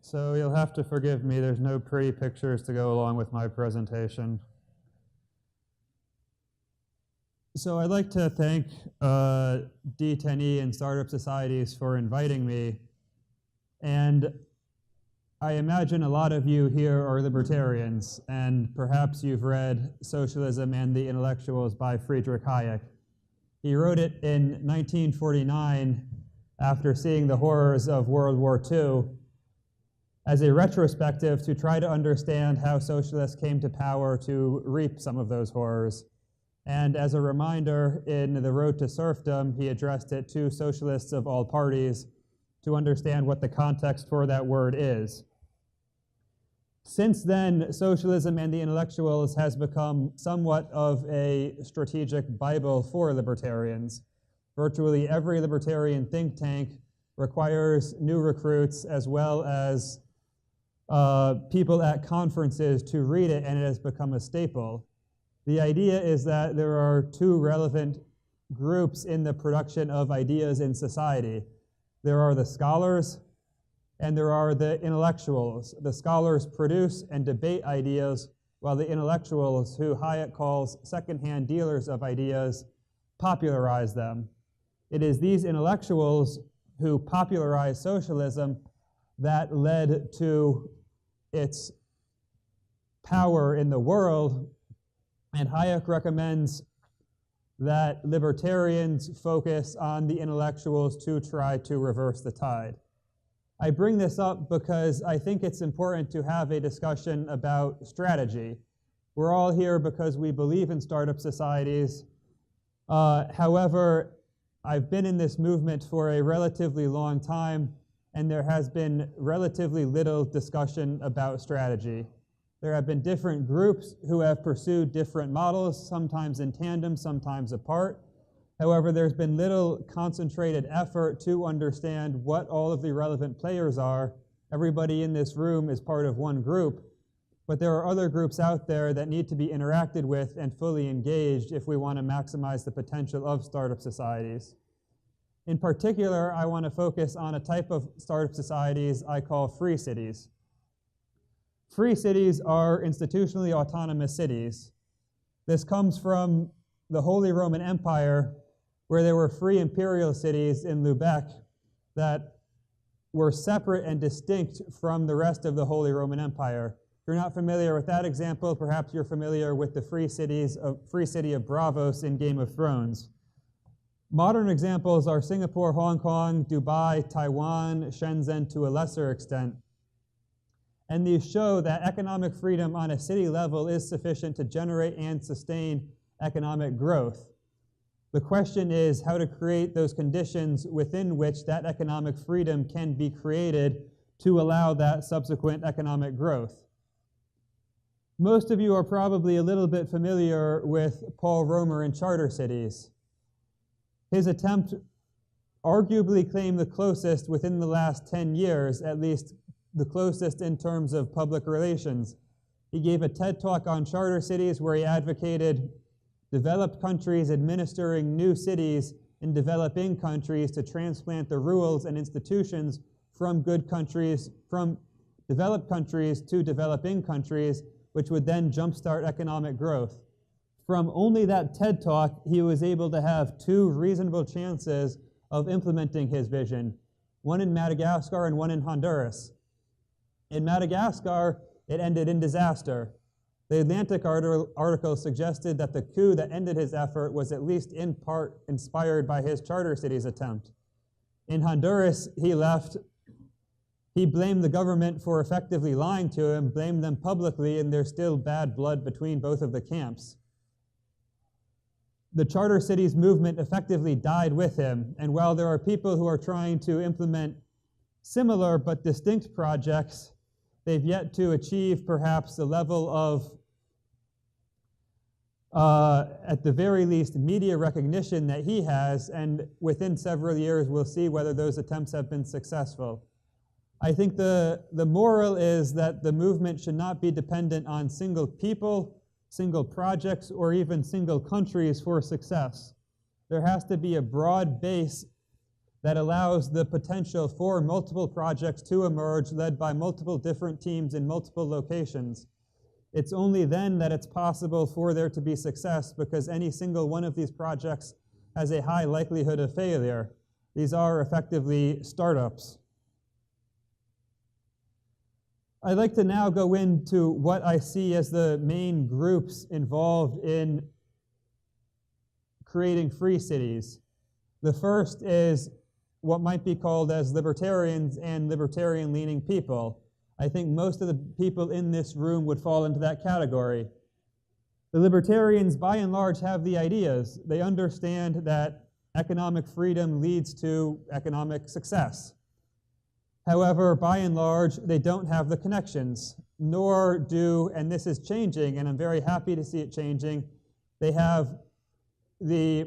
So you'll have to forgive me, there's no pretty pictures to go along with my presentation. So I'd like to thank D10E and Startup Societies for inviting me. And I imagine a lot of you here are libertarians, and perhaps you've read Socialism and the Intellectuals by Friedrich Hayek. He wrote it in 1949 after seeing the horrors of World War II as a retrospective to try to understand how socialists came to power to reap some of those horrors. And as a reminder, in The Road to Serfdom, he addressed it to socialists of all parties to understand what the context for that word is. Since then, Socialism and the Intellectuals has become somewhat of a strategic Bible for libertarians. Virtually every libertarian think tank requires new recruits as well as people at conferences to read it, and it has become a staple. The idea is that there are two relevant groups in the production of ideas in society. There are the scholars and there are the intellectuals. The scholars produce and debate ideas, while the intellectuals, who Hayek calls secondhand dealers of ideas, popularize them. It is these intellectuals who popularized socialism that led to its power in the world, and Hayek recommends that libertarians focus on the intellectuals to try to reverse the tide. I bring this up because I think it's important to have a discussion about strategy. We're all here because we believe in startup societies. However, I've been in this movement for a relatively long time, and there has been relatively little discussion about strategy. There have been different groups who have pursued different models, sometimes in tandem, sometimes apart. However, there's been little concentrated effort to understand what all of the relevant players are. Everybody in this room is part of one group, but there are other groups out there that need to be interacted with and fully engaged if we want to maximize the potential of startup societies. In particular, I want to focus on a type of startup societies I call free cities. Free cities are institutionally autonomous cities. This comes from the Holy Roman Empire, where there were free imperial cities in Lubeck that were separate and distinct from the rest of the Holy Roman Empire. If you're not familiar with that example, perhaps you're familiar with the free city of Bravos in Game of Thrones. Modern examples are Singapore, Hong Kong, Dubai, Taiwan, Shenzhen to a lesser extent. And these show that economic freedom on a city level is sufficient to generate and sustain economic growth. The question is how to create those conditions within which that economic freedom can be created to allow that subsequent economic growth. Most of you are probably a little bit familiar with Paul Romer in Charter Cities. His attempt arguably claimed the closest within the last 10 years, at least the closest in terms of public relations. He gave a TED Talk on charter cities where he advocated developed countries administering new cities in developing countries to transplant the rules and institutions from good countries, from developed countries to developing countries, which would then jumpstart economic growth. From only that TED Talk, he was able to have two reasonable chances of implementing his vision, one in Madagascar and one in Honduras. In Madagascar, it ended in disaster. The Atlantic article suggested that the coup that ended his effort was at least in part inspired by his charter cities attempt. In Honduras, he left. He blamed the government for effectively lying to him, blamed them publicly, and there's still bad blood between both of the camps. The charter cities movement effectively died with him, and while there are people who are trying to implement similar but distinct projects, they've yet to achieve perhaps the level of, at the very least, media recognition that he has, and within several years we'll see whether those attempts have been successful. I think the moral is that the movement should not be dependent on single people, single projects, or even single countries for success. There has to be a broad base that allows the potential for multiple projects to emerge led by multiple different teams in multiple locations. It's only then that it's possible for there to be success, because any single one of these projects has a high likelihood of failure. These are effectively startups. I'd like to now go into what I see as the main groups involved in creating free cities. The first is what might be called as libertarians and libertarian-leaning people. I think most of the people in this room would fall into that category. The libertarians, by and large, have the ideas. They understand that economic freedom leads to economic success. However, by and large, they don't have the connections, nor do, and this is changing, and I'm very happy to see it changing, they have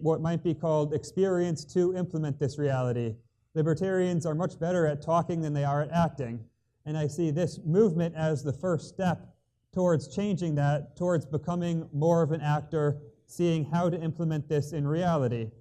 what might be called experience to implement this reality. Libertarians are much better at talking than they are at acting. And I see this movement as the first step towards changing that, towards becoming more of an actor, seeing how to implement this in reality.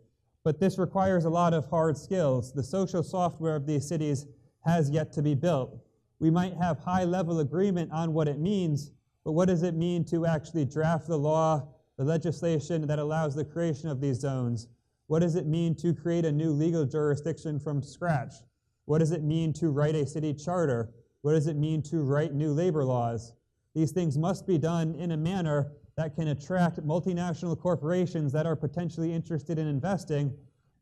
But this requires a lot of hard skills. The social software of these cities has yet to be built. We might have high-level agreement on what it means, but what does it mean to actually draft the law, the legislation that allows the creation of these zones? What does it mean to create a new legal jurisdiction from scratch? What does it mean to write a city charter? What does it mean to write new labor laws? These things must be done in a manner that can attract multinational corporations that are potentially interested in investing,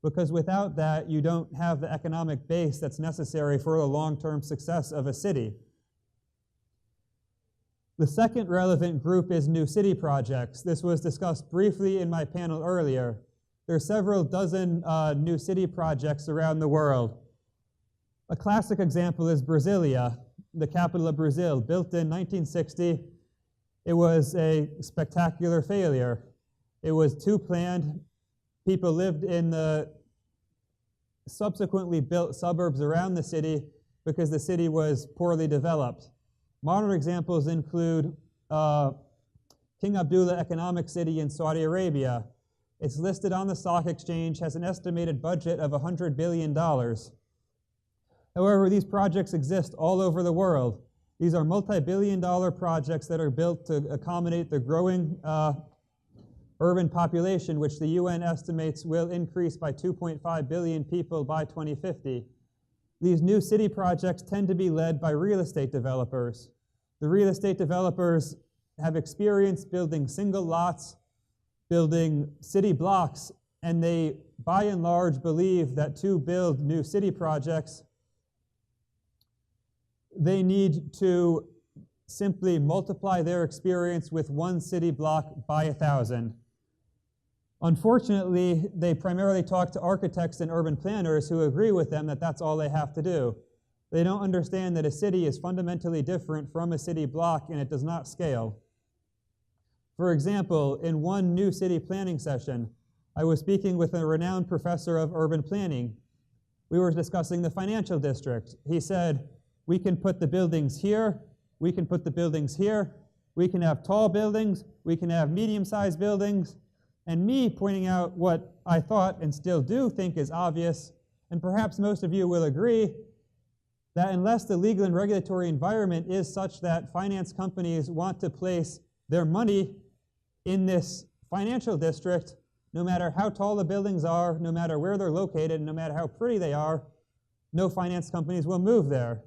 because without that, you don't have the economic base that's necessary for the long-term success of a city. The second relevant group is new city projects. This was discussed briefly in my panel earlier. There are several dozen new city projects around the world. A classic example is Brasilia, the capital of Brazil, built in 1960. It was a spectacular failure. It was too planned. People lived in the subsequently built suburbs around the city because the city was poorly developed. Modern examples include King Abdullah Economic City in Saudi Arabia. It's listed on the stock exchange, has an estimated budget of $100 billion. However, these projects exist all over the world. These are multi-billion-dollar projects that are built to accommodate the growing urban population, which the UN estimates will increase by 2.5 billion people by 2050. These new city projects tend to be led by real estate developers. The real estate developers have experience building single lots, building city blocks, and they, by and large, believe that to build new city projects, they need to simply multiply their experience with one city block by 1,000. Unfortunately, they primarily talk to architects and urban planners who agree with them that that's all they have to do. They don't understand that a city is fundamentally different from a city block and it does not scale. For example, in one new city planning session, I was speaking with a renowned professor of urban planning. We were discussing the financial district. He said, we can put the buildings here, we can put the buildings here, we can have tall buildings, we can have medium-sized buildings, and me pointing out what I thought and still do think is obvious, and perhaps most of you will agree, that unless the legal and regulatory environment is such that finance companies want to place their money in this financial district, no matter how tall the buildings are, no matter where they're located, no matter how pretty they are, no finance companies will move there.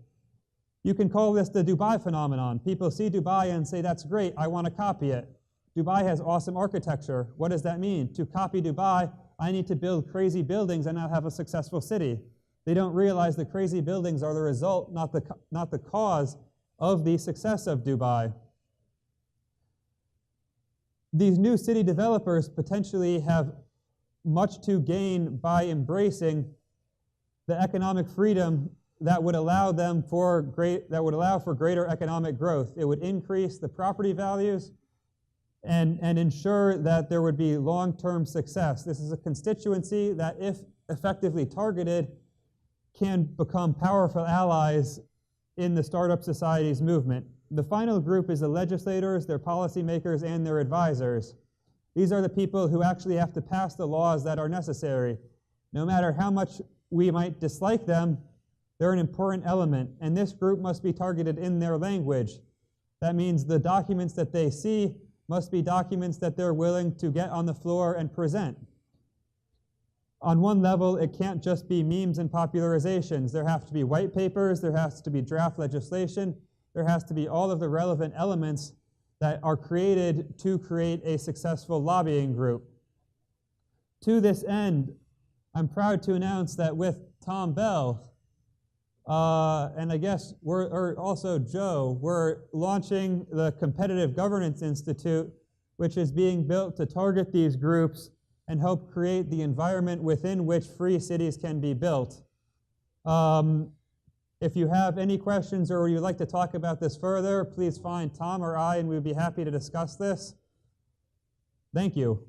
You can call this the Dubai phenomenon. People see Dubai and say, that's great, I want to copy it. Dubai has awesome architecture. What does that mean? To copy Dubai, I need to build crazy buildings and not have a successful city. They don't realize the crazy buildings are the result, not the cause of the success of Dubai. These new city developers potentially have much to gain by embracing the economic freedom that would allow for greater economic growth. It would increase the property values and ensure that there would be long-term success. This is a constituency that, if effectively targeted, can become powerful allies in the startup societies movement. The final group is the legislators, their policymakers, and their advisors. These are the people who actually have to pass the laws that are necessary. No matter how much we might dislike them, they're an important element, and this group must be targeted in their language. That means the documents that they see must be documents that they're willing to get on the floor and present. On one level, it can't just be memes and popularizations. There have to be white papers, there has to be draft legislation, there has to be all of the relevant elements that are created to create a successful lobbying group. To this end, I'm proud to announce that with Tom Bell, and I guess also Joe, we're launching the Competitive Governance Institute, which is being built to target these groups and help create the environment within which free cities can be built. If you have any questions or you'd like to talk about this further, please find Tom or I, and we'd be happy to discuss this. Thank you.